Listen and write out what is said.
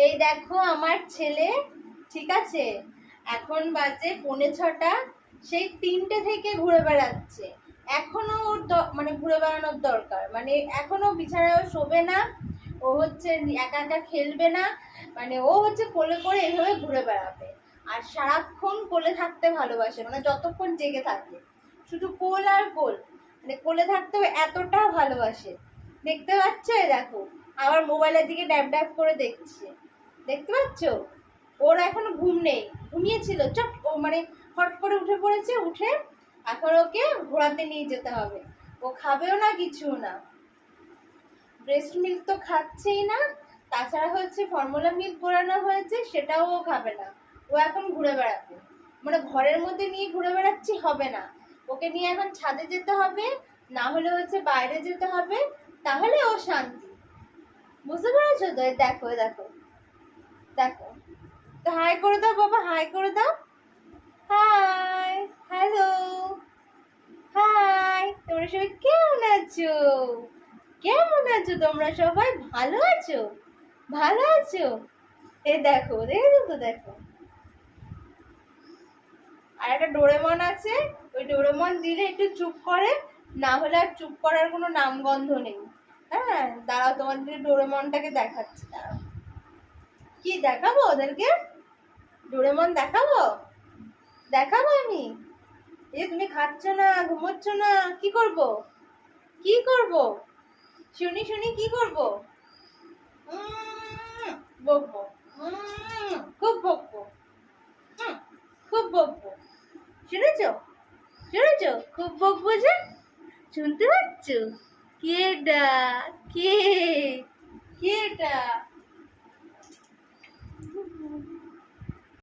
এই দেখো আমার ছেলে, ঠিক আছে, এখন বাজে 5:45। সেই 3টে থেকে ঘুরে বেড়াচ্ছে। এখনো ওর মানে ঘুরে বেড়ানোর দরকার, মানে এখনো বিছানায় শোবে না। ও হচ্ছে একা একা খেলবে না, মানে ও হচ্ছে কোলে করে এইভাবে ঘুরে বেড়াবে। আর সারাক্ষণ কোলে থাকতে ভালোবাসে, মানে যতক্ষণ জেগে থাকে শুধু কোল আর কোল, মানে কোলে থাকতে এতটা ভালোবাসে। দেখতে পাচ্ছ? এই দেখো আবার মোবাইলের দিকে ড্যাব ড্যাব করে দেখছে। দেখতে পাচ্ছ? ওর এখনো ঘুম নেই, ঘুমিয়েছিল চট ও মানে হট করে উঠে পড়েছে। উঠে এখন ওকে ঘোরাতে নিয়ে যেতে হবে। ও খাবেও না, কিছু না। ব্রেস্ট মিল্ক তো খাচ্ছেই না, তাছাড়া হচ্ছে ফর্মুলা মিল্ক করানো হয়েছে, সেটাও ও খাবে না। ও এখন ঘুরে বেড়াবে, মানে ঘরের মধ্যে নিয়ে ঘুরে বেড়াচ্ছি হবে না। ওকে নিয়ে এখন ছাদে যেতে হবে, না হলে হচ্ছে বাইরে যেতে হবে, তাহলে ও শান্তি। বুঝতে পেরেছো তো? দেখো দেখো দেখো, তো হাই করে দাও বাবা, হাই করে দাও। Hi, hello, hi. তোমরা সবাই কেমন আছো? কেমন আছো তোমরা সবাই? ভালো আছো? ভালো আছো? এই দেখো, দেখো তো, দেখো। আর একটা ডোরেমন আছে, ওই ডোরেমন দিলে একটু চুপ করে, না হলে আর চুপ করার কোনো নামগন্ধ নেই। হ্যাঁ, দাঁড়াও তোমাদের ডোরেমনটাকে দেখাচ্ছি, দাঁড়াও। কি দেখাবো ওদেরকে? ডোরেমন দেখাবো? দেখাবো আমি? তুমি খাচ্ছ না, ঘুমোচ্ছ না, কি করব? কি করব? শুনি শুনি, কি করব? বকবো, খুব বকবো, খুব বকবো। শুনেছো? শুনেছো? খুব বকবো যে। শুনতে পাচ্ছ? কেডা? কে? কেডা?